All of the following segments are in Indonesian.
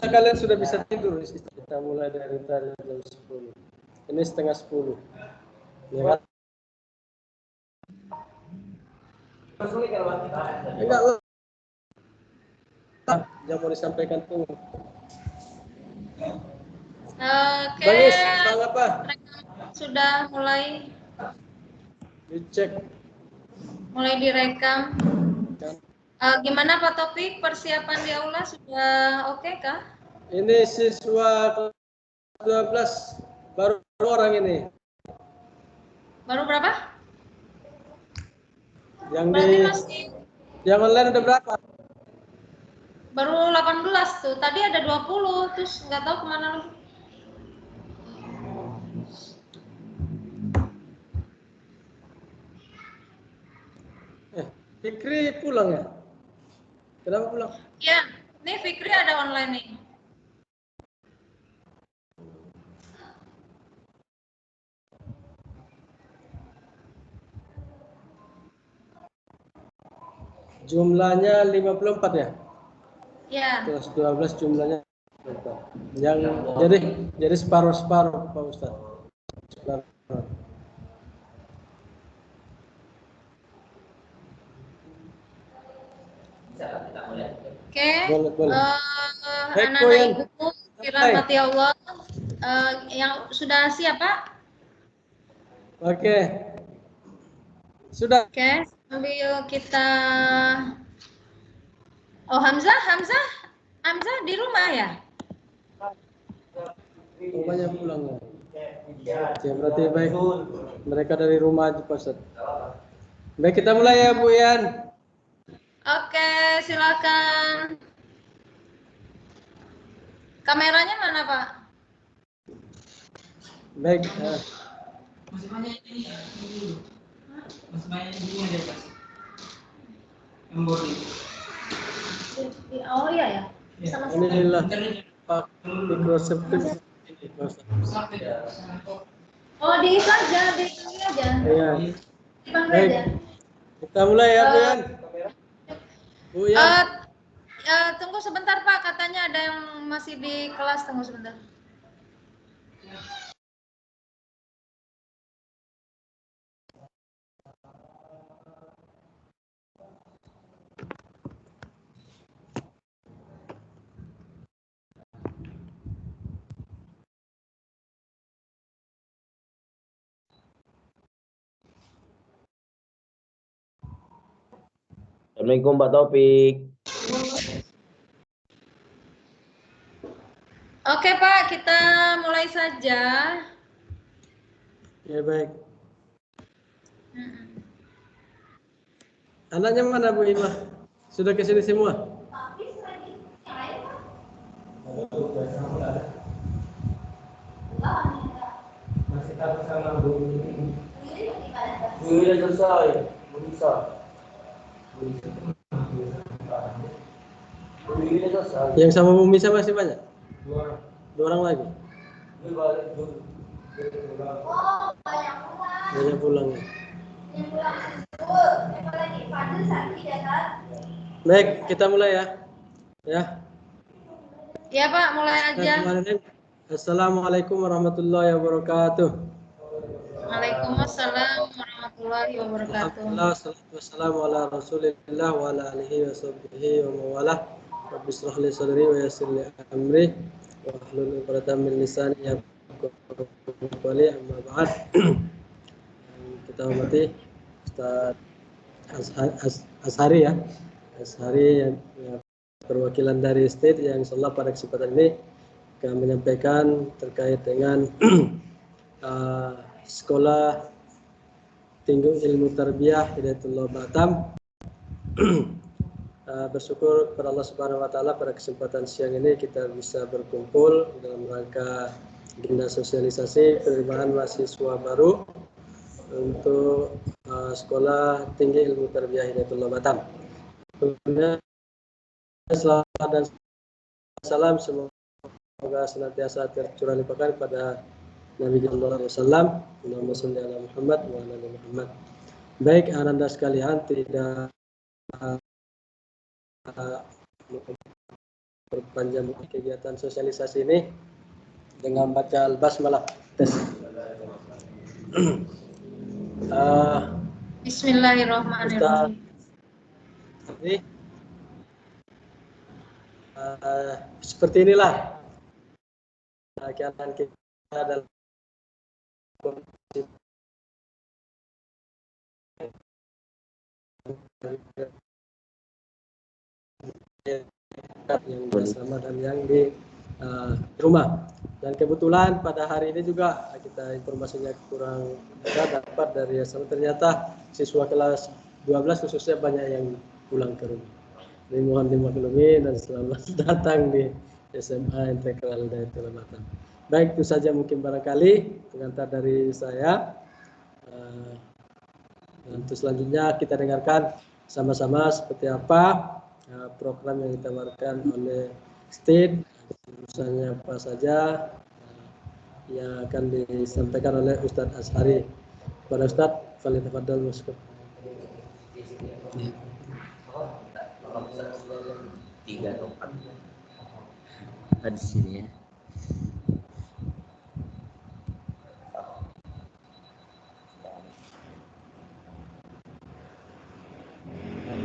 kalian sudah bisa tidur. Kita mulai dari tadi jam 10. Ini setengah 10. Ya. Enggak lah. Yang mau disampaikan tuh. Oke. Bagus, Bang apa? Sudah mulai. Dicek. Mulai direkam. Gimana Pak Topik? Persiapan di aula sudah oke kah? Ini siswa 12 baru orang ini. Baru berapa? Yang online udah berapa? Baru 18 tuh. Tadi ada 20, terus nggak tahu kemana lagi. Fikri pulang ya? Kenapa pulang? Ya, nih Fikri ada online nih. Jumlahnya 54 ya? Ya. Terus 12 jumlahnya 54. Yang jadi separuh-separuh Pak Ustaz. Separuh. Oke. Boleh. Anak-anak ibuku dirahmati Allah. Yang sudah siap Pak? Oke. Sudah. Oke, sambil kita. Oh Hamzah di rumah ya? Rumahnya pulang ya. Ya berarti baik. Mereka dari rumah aja Pak Ustaz. Baik, kita mulai ya Bu Yan. Oke, silakan. Kameranya mana Pak? Baik. Masih banyak ini ya, masih banyak ini ada Pak. Embori. Oh iya ya. Sama-sama. Alhamdulillah. Pak Microsoft. Oh di saja, dipanggil aja. Iya. Dipanggil aja. Kita mulai ya Bu Yan. Bu Yan. Tunggu sebentar Pak, katanya ada yang masih di kelas, tunggu sebentar. Assalamualaikum Pak Taufik. Oke Pak, kita mulai saja. Ya baik. Anaknya mana Bu Ima? Sudah ke sini semua? Masih takut sama Bu ini. Bu ini udah selesai, Bu bisa. Yang sama Bu Misa masih banyak? Dua orang lagi? Banyak pulang ya? Baik, kita mulai ya. Ya Pak, mulai aja. Assalamualaikum warahmatullahi wabarakatuh. Waalaikumsalam warahmatullahi wabarakatuh. Alhamdulillah, salatu wassalamu ala rasulillah wa ala alihi wa sahbihi wa mawalah. Rabbi shrah li sadri wa yassir li amri wa hlul 'uqdatam min lisani yafqahu qawli, amma ba'd. Kita hormati Ustaz Ashari ya. Ashari yang perwakilan dari state yang insyaallah pada kesempatan ini akan menyampaikan terkait dengan Sekolah Tinggi Ilmu Tarbiyah Hidayatullah Batam. Bersyukur kepada Allah Subhanahu wa taala pada kesempatan siang ini kita bisa berkumpul dalam rangka agenda sosialisasi penerimaan mahasiswa baru untuk Sekolah Tinggi Ilmu Tarbiyah Hidayatullah Batam. Kemudian selamat dan salam semoga senantiasa tercurah limpahkan pada Nabi Sallallahu Alaihi Wasallam, Allahumma sholli ala Muhammad wa ala ali Muhammad. Baik, Anda sekalian, tidak perpanjang kegiatan sosialisasi ini dengan baca al-basmalah. Tes. Bismillahirrahmanirrahim. Jadi, seperti inilah kegiatan kita dalam yang bersama dan yang di rumah. Dan kebetulan pada hari ini juga kita informasinya kurang dapat dari SMA, ternyata siswa kelas 12 khususnya banyak yang pulang ke rumah. Jadi mohon dimaklumi dan selamat datang di SMA Integral Hidayatul Batam. Baik, itu saja mungkin barangkali pengantar dari saya. Untuk selanjutnya kita dengarkan sama-sama seperti apa program yang ditawarkan oleh STID, misalnya apa saja yang akan disampaikan oleh Ustadz Ashari. Pada Ustadz, faliyatafadhal maskur. Tiga atau empat di sini ya.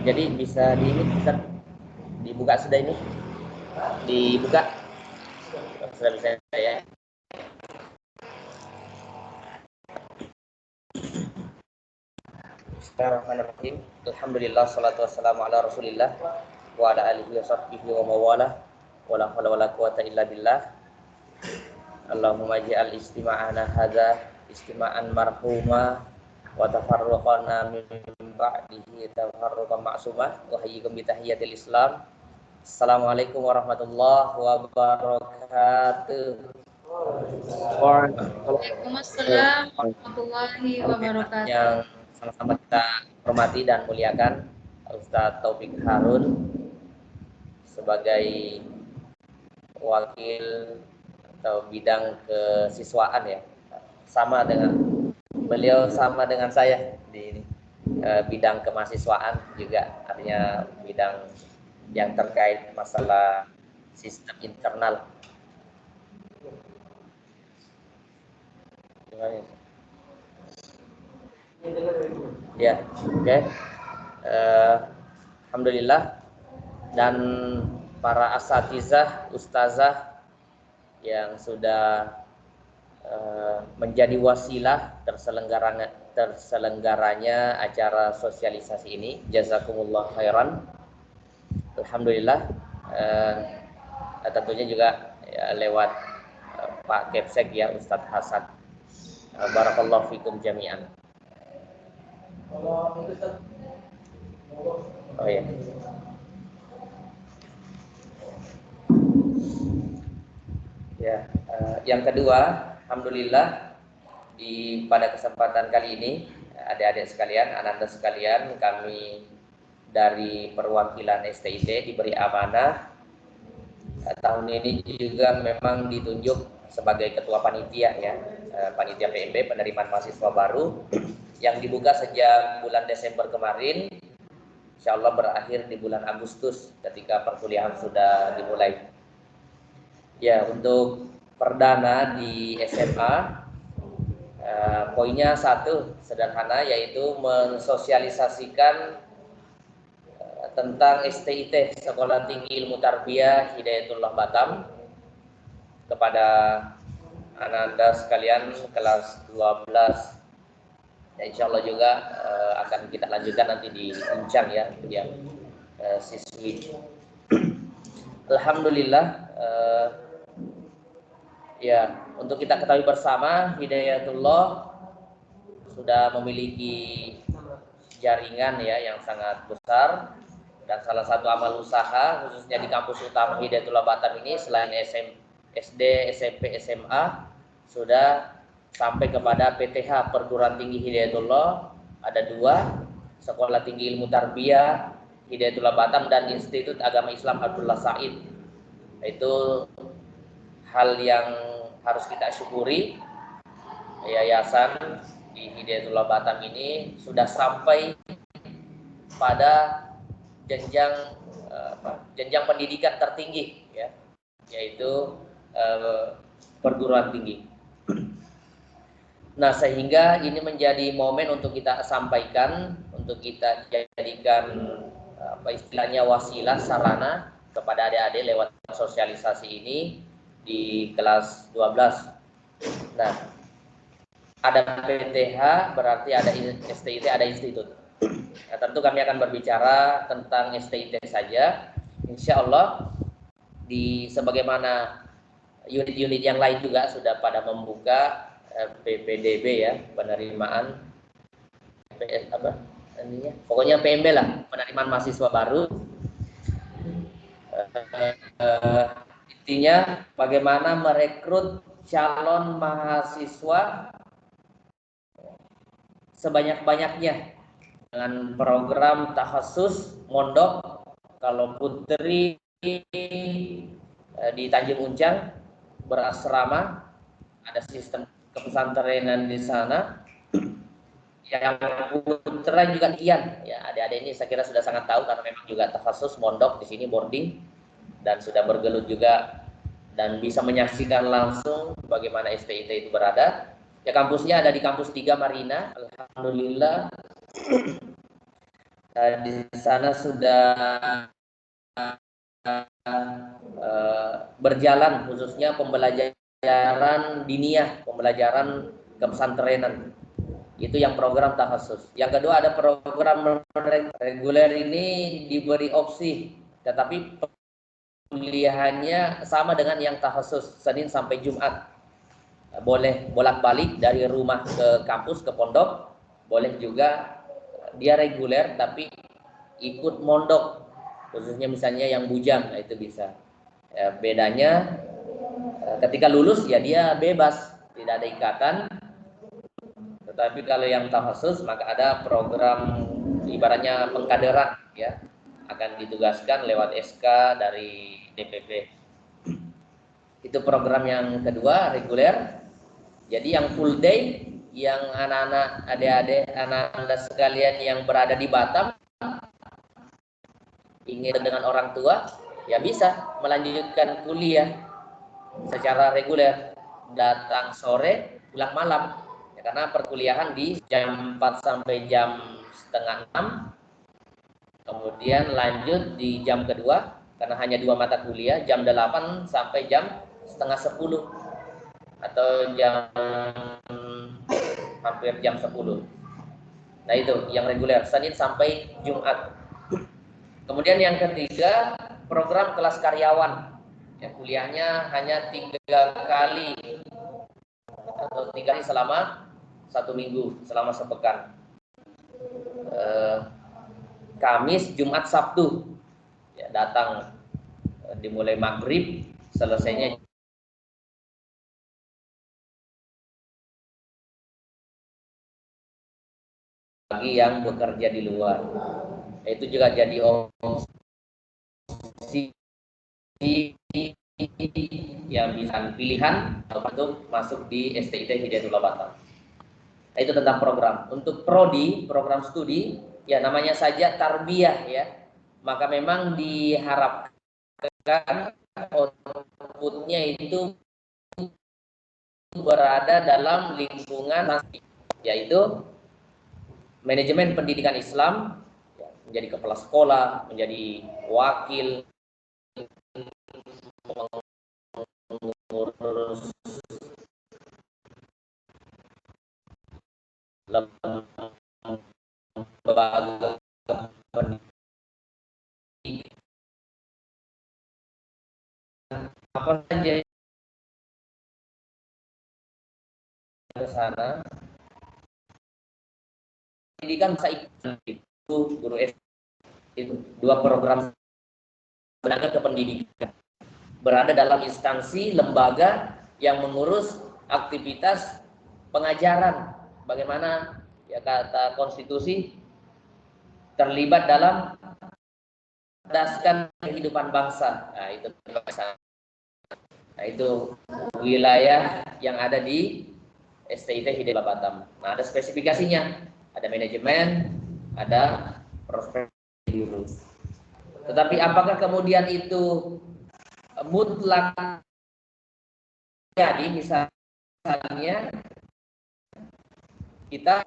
Jadi bisa dibuka sudah ini, dibuka sudah bisa ya. Bismillahirrahmanirrahim. Alhamdulillah, salatu wassalamu ala Rasulillah wa ala alihi wa sahbihi wa mawalah. Wala haula wala quwata illa billah. Allahumma ij'al istima'ana hadza istima'an marhuma wa tafarruqana min ba'dihi tafarruqan ma'sumah wa hayyikum bi tahiyatil Islam. Assalamualaikum warahmatullahi wabarakatuh. Waalaikumsalam warahmatullahi wabarakatuh. Yang sama-sama kita hormati dan muliakan Ustadz Taufik Harun sebagai wakil atau bidang kesiswaan ya, beliau sama dengan saya di bidang kemahasiswaan juga, artinya bidang yang terkait masalah sistem internal. Ya, oke. Alhamdulillah, dan para asatizah, ustazah yang sudah menjadi wasilah terselenggaranya acara sosialisasi ini, jazakumullah khairan. Alhamdulillah, tentunya juga ya, lewat Pak Kepsek ya, Ustadz Hasan. Barakallahu fikum jami'an. Oh ya. Ya, yang kedua, alhamdulillah pada kesempatan kali ini, adik-adik sekalian, anak-anak sekalian, kami dari perwakilan STID diberi amanah. Tahun ini juga memang ditunjuk sebagai ketua panitia ya, panitia PMB penerimaan mahasiswa baru yang dibuka sejak bulan Desember kemarin, insya Allah berakhir di bulan Agustus ketika perkuliahan sudah dimulai. Ya, untuk perdana di SMA, poinnya satu sederhana, yaitu mensosialisasikan tentang STIT, Sekolah Tinggi Ilmu Tarbiyah Hidayatullah Batam, kepada anak-anak sekalian kelas 12. Ya, insya Allah juga akan kita lanjutkan nanti di Uncang ya, yang siswi. Alhamdulillah, ya, untuk kita ketahui bersama, Hidayatullah sudah memiliki jaringan ya yang sangat besar, dan salah satu amal usaha khususnya di kampus utama Hidayatullah Batam ini, selain SD, SMP, SMA, sudah sampai kepada PTH, Perguruan Tinggi Hidayatullah, ada 2, Sekolah Tinggi Ilmu Tarbiyah Hidayatullah Batam dan Institut Agama Islam Abdullah Said. Itu hal yang harus kita syukuri. Yayasan di Hidayatullah Batam ini sudah sampai pada jenjang jenjang pendidikan tertinggi, ya, yaitu perguruan tinggi. Nah, sehingga ini menjadi momen untuk kita sampaikan, untuk kita jadikan apa istilahnya wasilah, sarana kepada adik-adik lewat sosialisasi ini di kelas 12. Nah, ada PTH berarti ada STIT, ada institut. Nah, tentu kami akan berbicara tentang STIT saja. Insya Allah di sebagaimana unit-unit yang lain juga sudah pada membuka PPDB, ya, penerimaan apa intinya, pokoknya PMB lah, penerimaan mahasiswa baru. Intinya bagaimana merekrut calon mahasiswa sebanyak-banyaknya dengan program takhasus mondok. Kalau putri di Tanjung Uncang berasrama, ada sistem kepesantrenan di sana. Yang putra juga kian, ya, adik-adik ini saya kira sudah sangat tahu karena memang juga takhasus mondok di sini, boarding, dan sudah bergelut juga dan bisa menyaksikan langsung bagaimana STIT itu berada. Ya, kampusnya ada di kampus 3 Marina. Alhamdulillah di sana sudah berjalan khususnya pembelajaran diniyah, pembelajaran kepesantrenan. Itu yang program takhasus. Yang kedua ada program reguler, ini diberi opsi, tetapi pilihannya sama dengan yang takhasus, Senin sampai Jumat. Boleh bolak-balik dari rumah ke kampus, ke pondok. Boleh juga dia reguler tapi ikut mondok, khususnya misalnya yang bujang, nah itu bisa. Ya, bedanya ketika lulus ya dia bebas, tidak ada ikatan. Tetapi kalau yang takhasus maka ada program ibaratnya pengkaderan, ya, akan ditugaskan lewat SK dari DPP. Itu program yang kedua, reguler. Jadi yang full day, yang anak-anak, adik-adik, anak-anak sekalian yang berada di Batam ingin dengan orang tua, ya bisa melanjutkan kuliah secara reguler, datang sore, pulang malam. Ya, karena perkuliahan di jam 4 sampai jam setengah 6, kemudian lanjut di jam kedua, karena hanya 2 mata kuliah, jam 8 sampai jam setengah 10, atau jam hampir jam 10. Nah itu yang reguler, Senin sampai Jumat. Kemudian yang ketiga, program kelas karyawan. Ya, kuliahnya hanya 3 kali atau 3 kali selama 1 minggu, selama sepekan. Kamis, Jumat, Sabtu, ya, datang dimulai maghrib, selesainya bagi yang bekerja di luar. Itu juga jadi opsi yang bisa pilihan untuk masuk di STIT Hidayatullah Batam. Nah, itu tentang program. Untuk prodi, program studi, ya namanya saja tarbiyah, ya. Maka memang diharapkan outputnya itu berada dalam lingkungan, yaitu manajemen pendidikan Islam, menjadi kepala sekolah, menjadi wakil, mengurus lembaga pendidikan, apa saja ke sana. Pendidikan bisa ikut guru SD, itu 2 program tenaga kependidikan, berada dalam instansi lembaga yang mengurus aktivitas pengajaran. Bagaimana, ya, kata konstitusi, terlibat dalam mencerdaskan kehidupan bangsa. Nah itu, wilayah yang ada di STIT Hidayatullah Batam. Nah, ada spesifikasinya, ada manajemen, ada prospek guru. Tetapi apakah kemudian itu mutlak jadi misalnya kita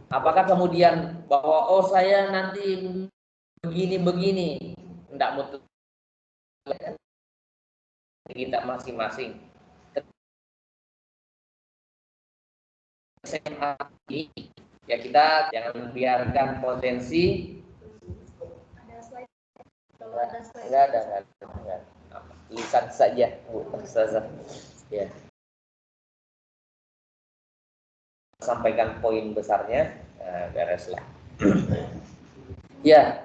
apakah kemudian bahwa oh saya nanti begini tidak mutlak, kita masing-masing SMA ini ya kita jangan biarkan potensi enggak ada. Lisan saja Bu Ustazah ya, sampaikan poin besarnya bereslah. Ya,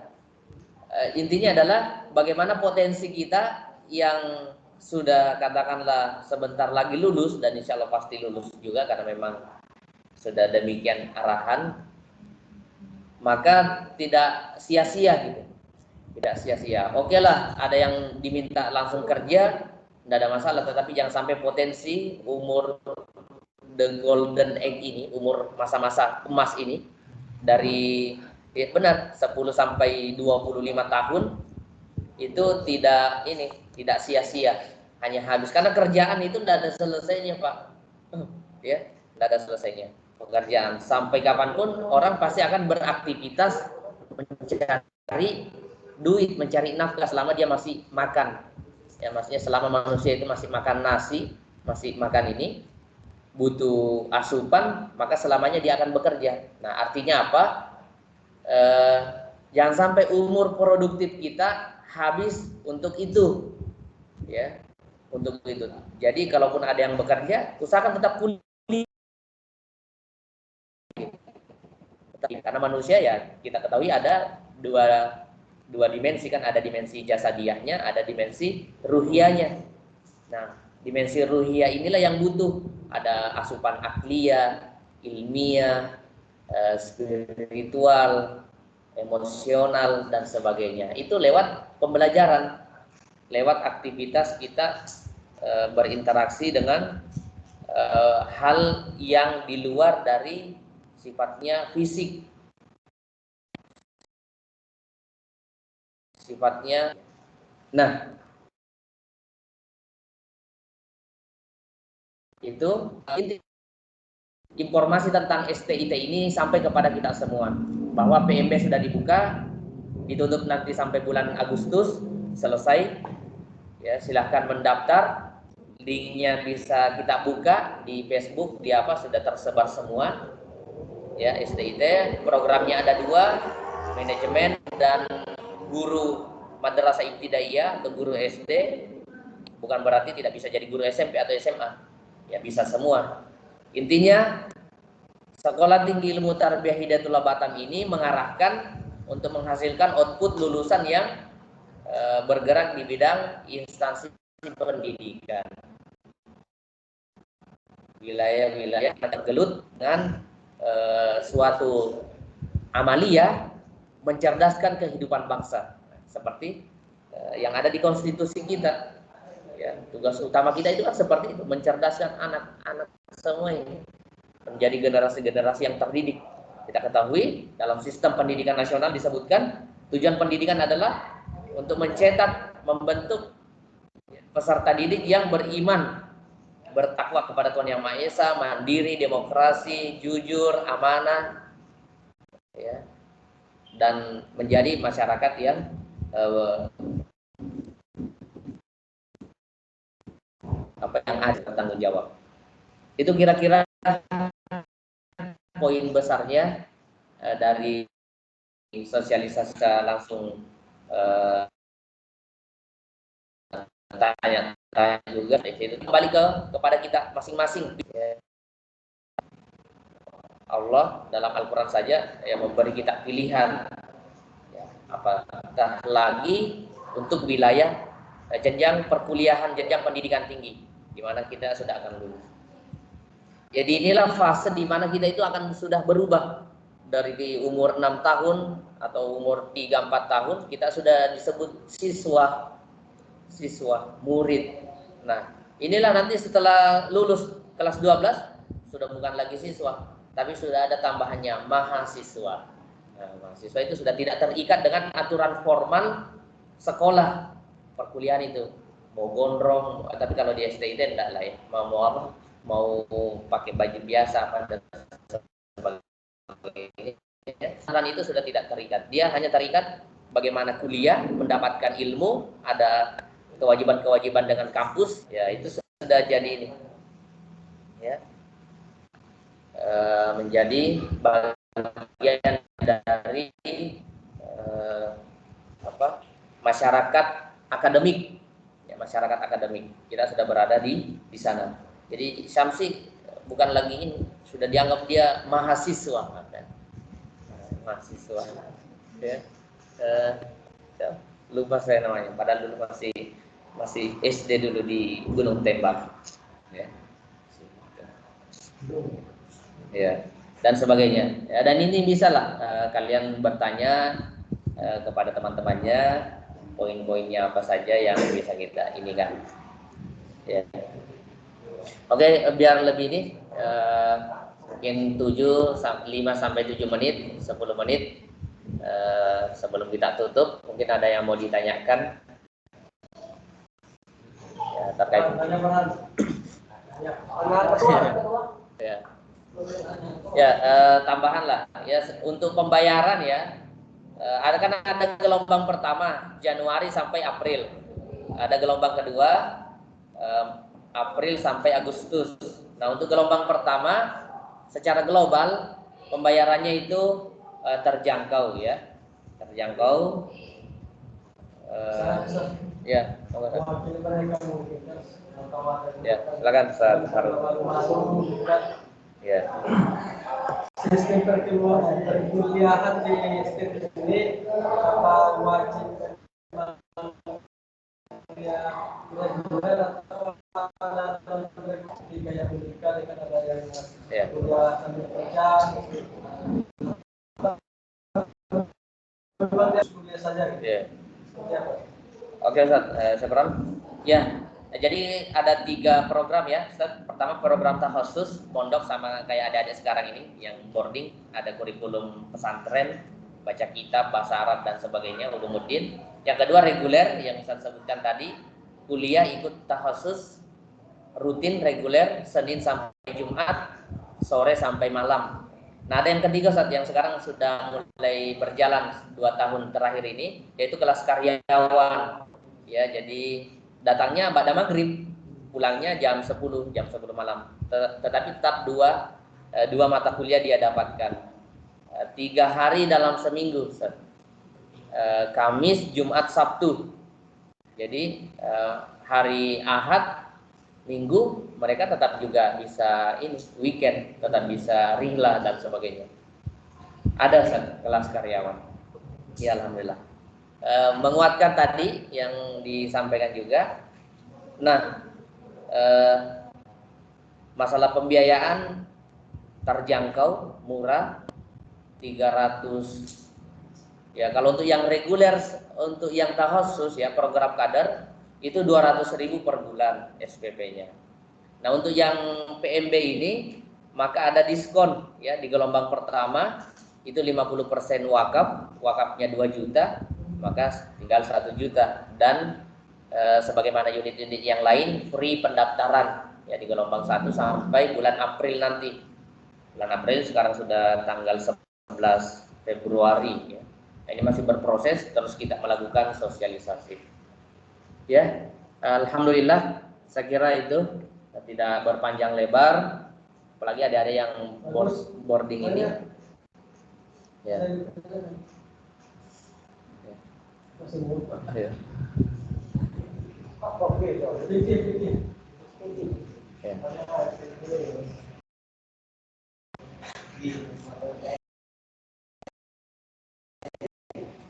intinya adalah bagaimana potensi kita yang sudah katakanlah sebentar lagi lulus, dan insya Allah pasti lulus juga karena memang sudah demikian arahan, maka tidak sia-sia gitu. Tidak sia-sia. Oke lah, ada yang diminta langsung kerja, tidak ada masalah. Tetapi jangan sampai potensi umur the golden age ini, umur masa-masa emas ini, dari ya benar 10 sampai 25 tahun itu tidak sia-sia, hanya habis karena kerjaan itu tidak ada selesainya Pak. Ya, tidak ada selesainya pekerjaan. Sampai kapanpun orang pasti akan beraktivitas mencari duit, mencari nafkah selama dia masih makan. Ya, maksudnya selama manusia itu masih makan nasi, masih makan ini, butuh asupan, maka selamanya dia akan bekerja. Nah, artinya apa? Jangan sampai umur produktif kita habis untuk itu. Ya, untuk itu. Jadi kalaupun ada yang bekerja, usahakan tetap pulih. Karena manusia ya kita ketahui ada dua dimensi kan, ada dimensi jasadiahnya, ada dimensi ruhiyahnya. Nah, dimensi ruhiyah inilah yang butuh ada asupan akliyah, ilmiah, spiritual, emosional dan sebagainya. Itu lewat pembelajaran, lewat aktivitas kita berinteraksi dengan hal yang di luar dari sifatnya fisik. Sifatnya. Nah, itu informasi tentang STIT ini sampai kepada kita semua, bahwa PMB sudah dibuka, ditutup nanti sampai bulan Agustus selesai. Ya, silahkan mendaftar, linknya bisa kita buka di Facebook, di apa sudah tersebar semua. Ya, STIT programnya ada 2, manajemen dan guru madrasah ibtidaiyah atau guru SD. Bukan berarti tidak bisa jadi guru SMP atau SMA. Ya, bisa semua. Intinya Sekolah Tinggi Ilmu Tarbiyah Hidayatullah Batam ini mengarahkan untuk menghasilkan output lulusan yang bergerak di bidang instansi pendidikan. Wilayah-wilayah yang tergelut dengan suatu amalia mencerdaskan kehidupan bangsa, seperti yang ada di konstitusi kita. Ya, tugas utama kita itu kan seperti itu, mencerdaskan anak-anak semua ini menjadi generasi-generasi yang terdidik. Kita ketahui dalam sistem pendidikan nasional disebutkan tujuan pendidikan adalah untuk mencetak, membentuk peserta didik yang beriman, bertakwa kepada Tuhan Yang Maha Esa, mandiri, demokrasi, jujur, amanah, ya, dan menjadi masyarakat yang ada tanggung jawab. Itu kira-kira poin besarnya dari sosialisasi langsung tanya juga itu kembali kepada kita masing-masing. Allah dalam Al-Quran saja yang memberi kita pilihan, ya, apakah lagi untuk wilayah jenjang perkuliahan, jenjang pendidikan tinggi, di mana kita sudah akan lulus. Jadi inilah fase di mana kita itu akan sudah berubah dari di umur 6 tahun atau umur 3-4 tahun kita sudah disebut siswa, murid. Nah, inilah nanti setelah lulus kelas 12 sudah bukan lagi siswa, tapi sudah ada tambahannya mahasiswa. Nah, mahasiswa itu sudah tidak terikat dengan aturan formal sekolah perkuliahan itu. Mau gondrong, tapi kalau di STIT enggak lah ya. Mau apa? Mau pakai baju biasa apa dan sebagainya. Saran itu sudah tidak terikat. Dia hanya terikat bagaimana kuliah, mendapatkan ilmu, ada kewajiban-kewajiban dengan kampus, ya itu sudah jadi ini, ya menjadi bagian dari masyarakat akademik, ya masyarakat akademik. Kita sudah berada di sana. Jadi Syamsi bukan lagi ini, sudah dianggap dia mahasiswa, kan? Mahasiswa, ya. Lupa saya namanya, padahal dulu masih SD dulu di Gunung Tembak, ya, ya dan sebagainya. Ya, dan ini bisa lah kalian bertanya kepada teman-temannya, poin-poinnya apa saja yang bisa kita ini kan, ya. Oke, biar lebih ini mungkin 5 sampai 7 menit, 10 menit sebelum kita tutup, mungkin ada yang mau ditanyakan ya, terkait ya, tambahan lah ya untuk pembayaran ya. Ada gelombang pertama Januari sampai April, ada gelombang kedua April sampai Agustus. Nah, untuk gelombang pertama secara global pembayarannya itu terjangkau ya, terjangkau. Ya, ya, silakan Ustaz Harun. Ya. Sistem perkuliahan di STIT ini apa wajib reguler atau di gaya pendidikan dengan ada yang kuliah sambil kerja, kuliah saja gitu. Yeah. Oke Ustaz, Sebram. Ya, jadi ada 3 program ya Ustaz. Pertama program takhasus pondok sama kayak adik-adik sekarang ini yang boarding, ada kurikulum pesantren, baca kitab, bahasa Arab dan sebagainya, ulumuddin. Yang kedua reguler yang Ustaz sebutkan tadi, kuliah ikut takhasus rutin reguler Senin sampai Jumat, sore sampai malam. Nah, ada yang ketiga Ustaz yang sekarang sudah mulai berjalan 2 tahun terakhir ini, yaitu kelas karyawan. Ya, jadi datangnya pada maghrib, pulangnya jam 10 malam. Tetapi tetap dua mata kuliah dia dapatkan. 3 hari dalam seminggu, Ustaz. Kamis, Jumat, Sabtu. Jadi hari Ahad, Minggu mereka tetap juga bisa ini weekend, tetap bisa rihlah dan sebagainya. Ada Ustaz kelas karyawan. Ya alhamdulillah. Menguatkan tadi yang disampaikan juga. Nah, masalah pembiayaan terjangkau, murah, 300. Ya, kalau untuk yang reguler, untuk yang takhasus ya program kader itu 200.000 per bulan SPP-nya. Nah, untuk yang PMB ini maka ada diskon ya di gelombang pertama itu 50% wakaf, wakafnya 2 juta, maka tinggal 1 juta dan sebagaimana unit-unit yang lain free pendaftaran ya di gelombang 1 sampai bulan April nanti. Bulan April sekarang sudah tanggal 11 Februari ya. Nah, ini masih berproses, terus kita melakukan sosialisasi. Ya, alhamdulillah saya kira itu tidak berpanjang lebar, apalagi ada yang boarding ini. Ya. Ya.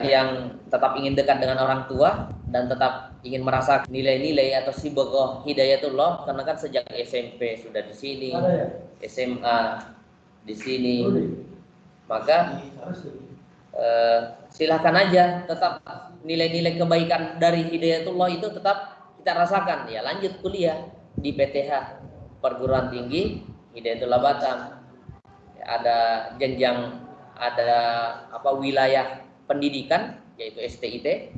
Yang tetap ingin dekat dengan orang tua dan tetap ingin merasa nilai-nilai atau sibogoh hidayatullah, karena kan sejak SMP sudah di sini, SMA di sini, maka silahkan aja tetap nilai-nilai kebaikan dari hidayatullah itu tetap kita rasakan ya. Lanjut kuliah di PTH perguruan tinggi Hidayatullah Batam ya, ada jenjang ada wilayah pendidikan yaitu STIT,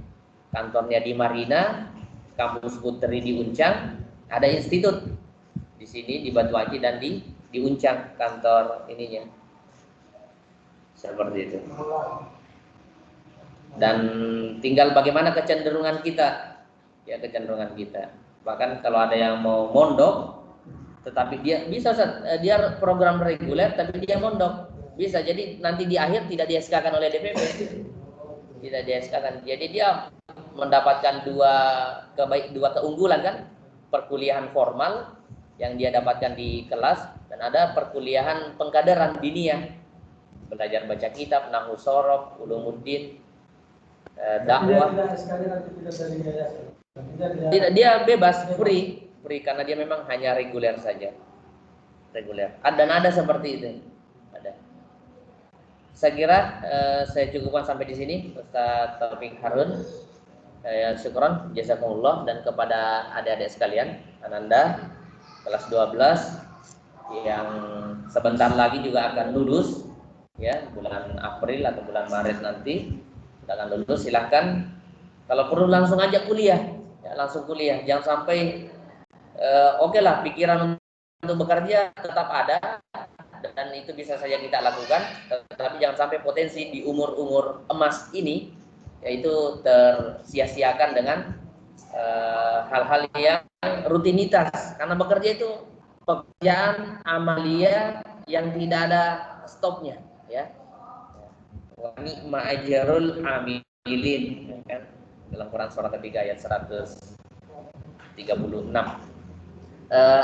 kantornya di Marina, kampus Putri di Uncang, ada institut di sini di Batu Aji dan di Uncang kantor ininya. Seperti itu. Dan tinggal bagaimana kecenderungan kita, ya kecenderungan kita. Bahkan kalau ada yang mau mondok, tetapi dia bisa dia program reguler tapi dia mondok, bisa. Jadi nanti di akhir tidak di-SK-kan oleh DPP, tidak di-SK-kan. Jadi dia mendapatkan dua keunggulan kan, perkuliahan formal yang dia dapatkan di kelas dan ada perkuliahan pengkaderan diniyah, belajar baca kitab, nahwu sorof, ulumuddin, dakwah. Tidak, dia bebas, free karena dia memang hanya reguler saja. Reguler. Dan ada seperti itu. Ada. Saya kira saya cukupkan sampai di sini, Ustaz Taufik Harun. Syukron, jazakumullah, dan kepada adik-adik sekalian, Ananda kelas 12 yang sebentar lagi juga akan lulus, ya bulan April atau bulan Maret nanti akan lulus. Silahkan kalau perlu langsung aja kuliah, ya, langsung kuliah. Jangan sampai oke lah pikiran untuk bekerja tetap ada dan itu bisa saja kita lakukan, tetapi jangan sampai potensi di umur emas ini yaitu tersia-siakan dengan hal-hal yang rutinitas, karena bekerja itu pekerjaan amalia yang tidak ada stopnya, ya. Wa ni'ma ajrul amilin, kan? Dalam Quran surah ketiga ayat 136.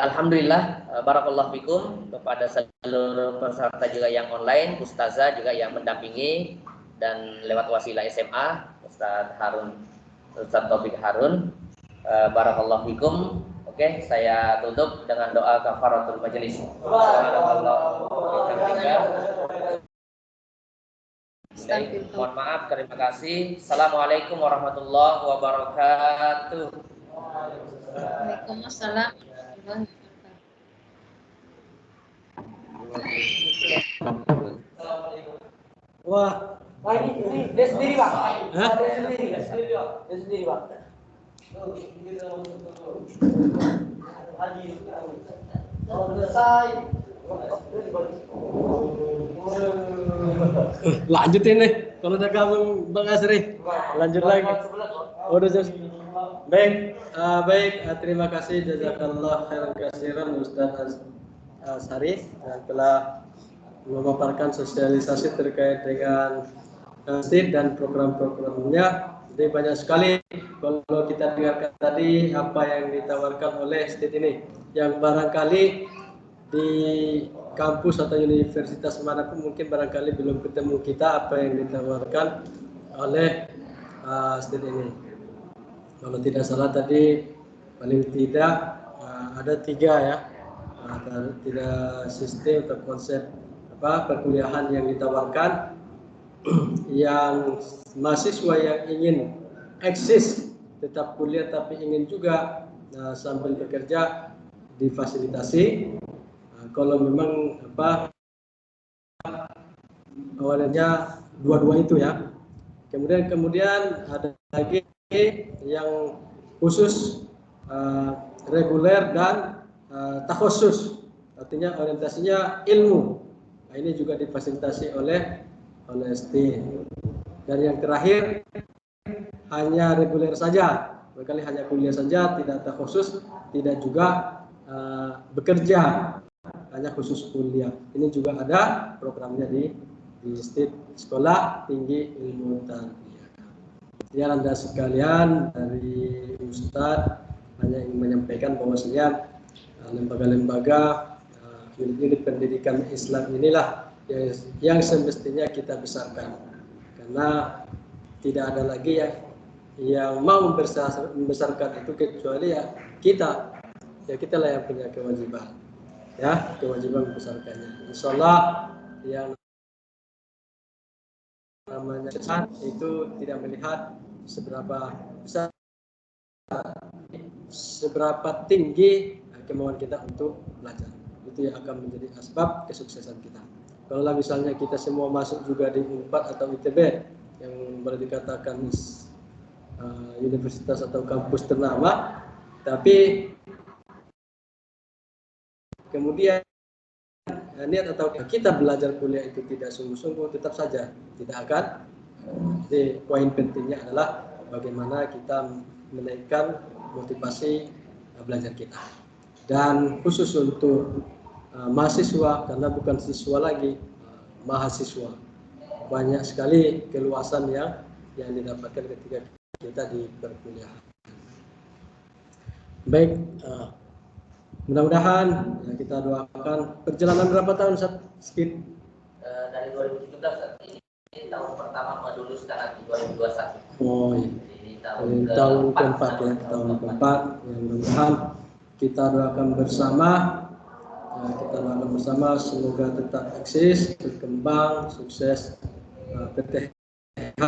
Alhamdulillah, barakallahu fikum kepada seluruh peserta juga yang online, ustazah juga yang mendampingi dan lewat wasilah SMA, Ustaz Taufik Harun. Barakallahu fikum. Oke, saya tutup dengan doa kafaratul majelis. Mohon maaf, terima kasih. Assalamualaikum warahmatullahi wabarakatuh. Waalaikumsalam. Wah, ini dia sendiri, Bang. Hah? Dia sendiri, Bang. Selesai. lanjutin nih. Kalau udah gabung Bang Asri, lanjut lagi. Udah selesai. Baik, terima kasih jazakallah khairan katsiran Ustaz Asari yang telah memaparkan sosialisasi terkait dengan STIT dan program-programnya. Jadi banyak sekali kalau kita dengarkan tadi apa yang ditawarkan oleh STIT ini, yang barangkali di kampus atau universitas manapun mungkin barangkali belum ketemu kita apa yang ditawarkan oleh STIT ini. Kalau tidak salah tadi paling tidak ada 3 ya, tidak sistem atau konsep perkuliahan yang ditawarkan. Yang mahasiswa yang ingin eksis tetap kuliah tapi ingin juga sambil bekerja difasilitasi. Kalau memang awalnya dua-dua itu ya. Kemudian ada lagi yang khusus reguler dan takhusus, artinya orientasinya ilmu. Nah, ini juga difasilitasi oleh STIT. Dan yang terakhir hanya reguler saja, berkali hanya kuliah saja, tidak takhusus, tidak juga bekerja, hanya khusus kuliah. Ini juga ada programnya di STIT, Sekolah Tinggi Ilmu Tarbiyah. Ya, Anda sekalian, dari Ustadz hanya ingin menyampaikan bahwasanya lembaga-lembaga unit-unit pendidikan Islam inilah yang semestinya kita besarkan, karena tidak ada lagi yang mau membesarkan itu kecuali kita lah yang punya kewajiban, ya, kewajiban membesarkannya. Insyaallah yang namanya besar itu tidak melihat seberapa besar, seberapa tinggi kemauan kita untuk belajar. Itu yang akan menjadi asbab kesuksesan kita. Kalau misalnya kita semua masuk juga di UNPAD atau ITB yang boleh dikatakan universitas atau kampus ternama, tapi kemudian niat atau kita belajar kuliah itu tidak sungguh-sungguh, tetap saja tidak akan. Jadi poin pentingnya adalah bagaimana kita menaikkan motivasi belajar kita. Dan khusus untuk mahasiswa, karena bukan siswa lagi, mahasiswa, banyak sekali keluasan yang didapatkan ketika kita di perkuliahan. Baik, mudah-mudahan kita doakan. Perjalanan berapa tahun Skip? Dari 2017 ini tahun pertama meluluskan nanti 2021. Oh iya. Jadi tahun keempat ya, tahun keempat. Yang mudah-mudahan kita doakan bersama. Kita doakan bersama semoga tetap eksis, berkembang, sukses PTH,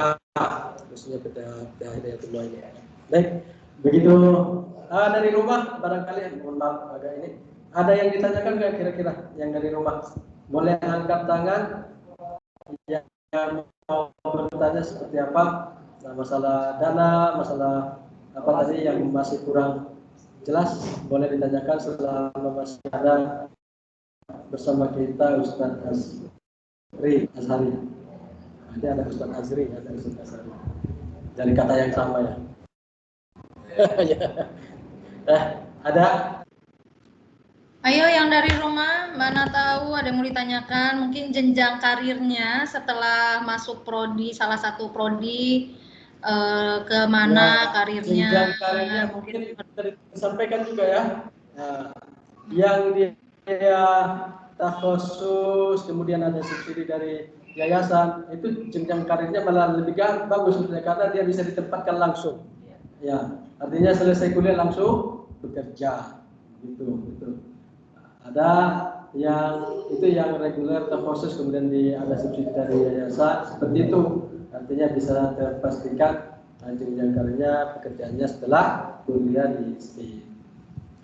khususnya PTH Hidayatullah ini. Baik, begitu. Dari rumah barangkali, mohon maaf agak ini. Ada yang ditanyakan nggak kira-kira yang dari rumah? Boleh angkat tangan yang mau bertanya seperti apa? Nah, masalah dana, masalah apa tadi yang masih kurang jelas, boleh ditanyakan selama masih ada bersama kita Ustadz Azri. Nanti ada Ustadz Azri, ada Ustadz Azri. Dari kata yang sama ya. Ada? Ayo yang dari rumah, mana tahu ada yang mau ditanyakan, mungkin jenjang karirnya setelah masuk prodi, salah satu prodi, kemana karirnya. Jenjang karirnya mungkin disampaikan juga ya. Yang dia takhusus, kemudian ada subsidi dari yayasan, itu jenjang karirnya malah lebih bagus sebenarnya, karena dia bisa ditempatkan langsung. Ya, artinya selesai kuliah langsung bekerja, gitu. Ada yang itu yang reguler terproses, kemudian ada subsidi dari yayasan, seperti itu. Artinya bisa terpastikan jenjang karirnya, pekerjaannya setelah kuliah di STI.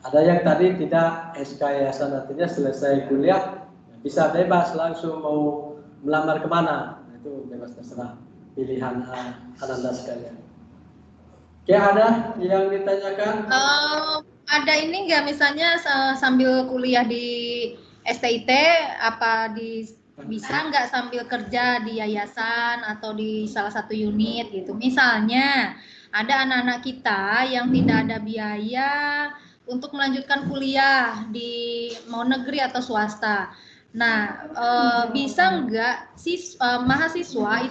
Ada yang tadi tidak SK yayasan, artinya selesai kuliah bisa bebas langsung mau melamar kemana, itu bebas terserah, pilihan Anda sekalian. Oke, ada yang ditanyakan? Ada ini nggak, misalnya sambil kuliah di STIT, bisa nggak sambil kerja di yayasan atau di salah satu unit gitu? Misalnya ada anak-anak kita yang tidak ada biaya untuk melanjutkan kuliah di mau negeri atau swasta. Nah, bisa nggak mahasiswa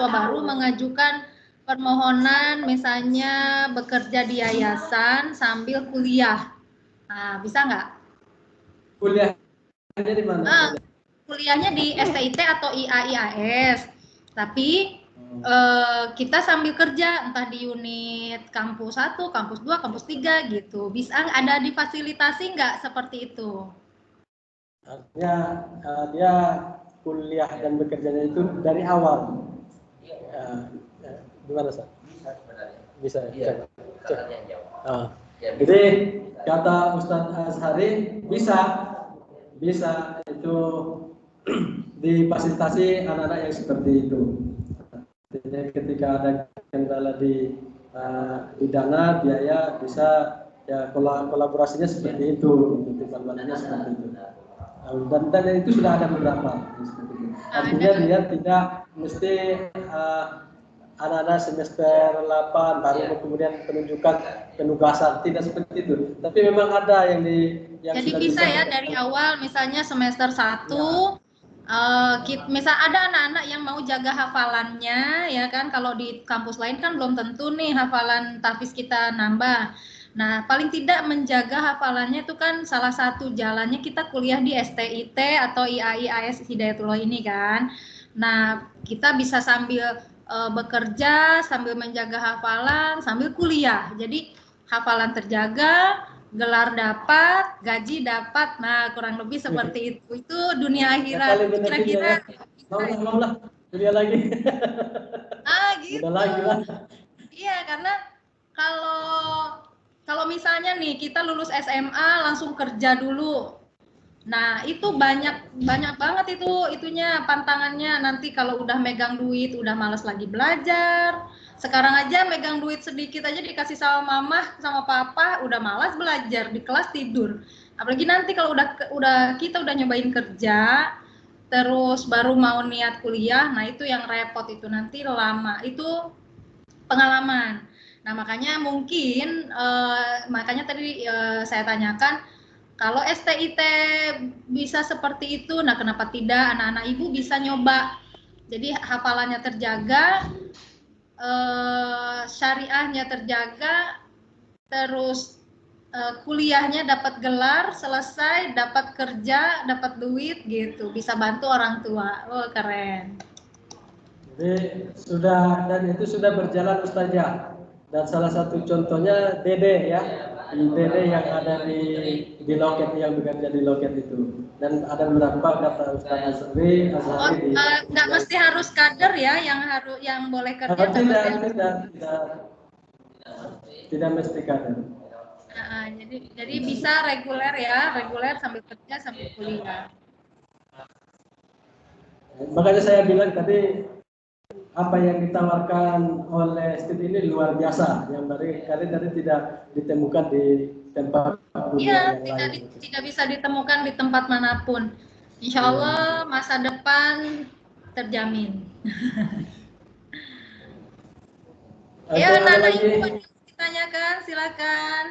baru mengajukan permohonan misalnya bekerja di yayasan sambil kuliah? Nah, bisa nggak? Kuliahnya di mana? Kuliahnya di STIT atau IAIAS, tapi kita sambil kerja entah di unit kampus 1, kampus 2, kampus 3 gitu. Bisa ada difasilitasi nggak seperti itu? Artinya dia kuliah dan bekerjanya itu dari awal. Gimana, Sa? Bisa. Iya. Jadi kata Ustadz Azhari bisa itu difasilitasi anak-anak yang seperti itu. Jadi ketika ada kendala di dana, biaya, bisa ya kolaborasinya seperti itu, timbal-timbal seperti itu. Dan itu sudah ada beberapa seperti itu. Artinya dia tidak mesti anak-anak semester 8 baru kemudian penunjukan penugasan, tidak seperti itu. Tapi memang ada yang jadi bisa ya dari awal, misalnya semester 1 misal ada anak-anak yang mau jaga hafalannya ya kan, kalau di kampus lain kan belum tentu nih hafalan tahfiz kita nambah. Nah, paling tidak menjaga hafalannya itu kan salah satu jalannya kita kuliah di STIT atau IAIAS Hidayatullah ini kan. Nah, kita bisa sambil bekerja, sambil menjaga hafalan, sambil kuliah. Jadi hafalan terjaga, gelar dapat, gaji dapat. Nah, kurang lebih seperti itu. Itu dunia akhirat. Kira-kira mau lah kuliah lagi. Gitu. Udah lagi lah. Iya, karena kalau misalnya nih kita lulus SMA langsung kerja dulu. Nah, itu banyak banget itunya pantangannya. Nanti kalau udah megang duit, udah males lagi belajar. Sekarang aja megang duit sedikit aja dikasih sama mama, sama papa, udah malas belajar, di kelas tidur. Apalagi nanti kalau kita udah nyobain kerja, terus baru mau niat kuliah, nah itu yang repot itu nanti lama. Itu pengalaman. Nah, makanya mungkin makanya tadi saya tanyakan kalau STIT bisa seperti itu, nah kenapa tidak anak-anak ibu bisa nyoba? Jadi hafalannya terjaga, syariahnya terjaga, terus kuliahnya dapat gelar, selesai, dapat kerja, dapat duit gitu, bisa bantu orang tua. Oh, keren. Jadi dan itu sudah berjalan Ustazah. Dan salah satu contohnya Dede ya, Dede yang ada di loket, yang bekerja di loket itu. Dan ada beberapa kata Ustaz Azhari Nggak mesti harus kader ya, yang boleh kerja. Tidak mesti kader. Jadi bisa reguler sambil kerja sambil kuliah. Makanya saya bilang tadi, apa yang ditawarkan oleh STIT ini luar biasa, yang barangkali tadi tidak ditemukan di tempat Iya, tidak bisa ditemukan di tempat manapun. Insya Allah masa depan terjamin. Ya, Nana, ibu ada yang ditanyakan, silakan.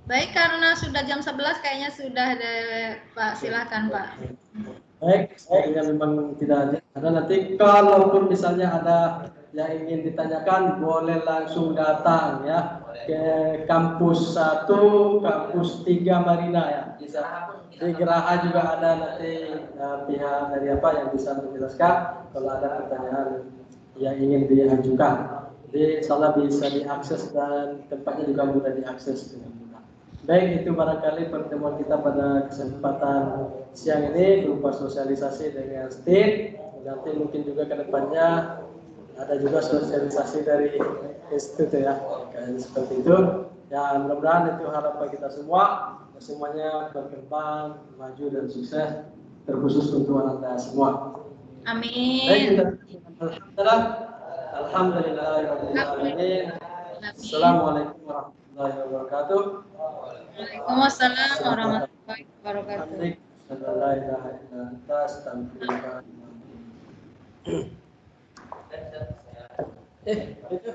Baik, karena sudah jam 11 kayaknya sudah ada, Pak. Silakan, Pak. Baik, sepertinya memang tidak ada. Nanti kalaupun misalnya ada yang ingin ditanyakan, boleh langsung datang ya ke kampus 1, kampus 3 Marina ya. Bisa di Geraha juga ada nanti pihak dari yang bisa menjelaskan kalau ada pertanyaan yang ingin diajukan. Jadi insya bisa diakses dan tempatnya juga mudah diakses dengan mudah. Baik, itu barangkali pertemuan kita pada kesempatan siang ini berupa sosialisasi dengan STIT. Nanti mungkin juga ke depannya ada juga sosialisasi dari institut ya, kayak seperti itu. Ya, mudah-mudahan itu harapan kita semuanya berkembang, maju dan sukses, terkhusus untuk Anda semua. Amin. Alhamdulillahirrahmanirrahim. Assalamualaikum warahmatullahi wabarakatuh. Waalaikumsalam warahmatullahi wabarakatuh. Itu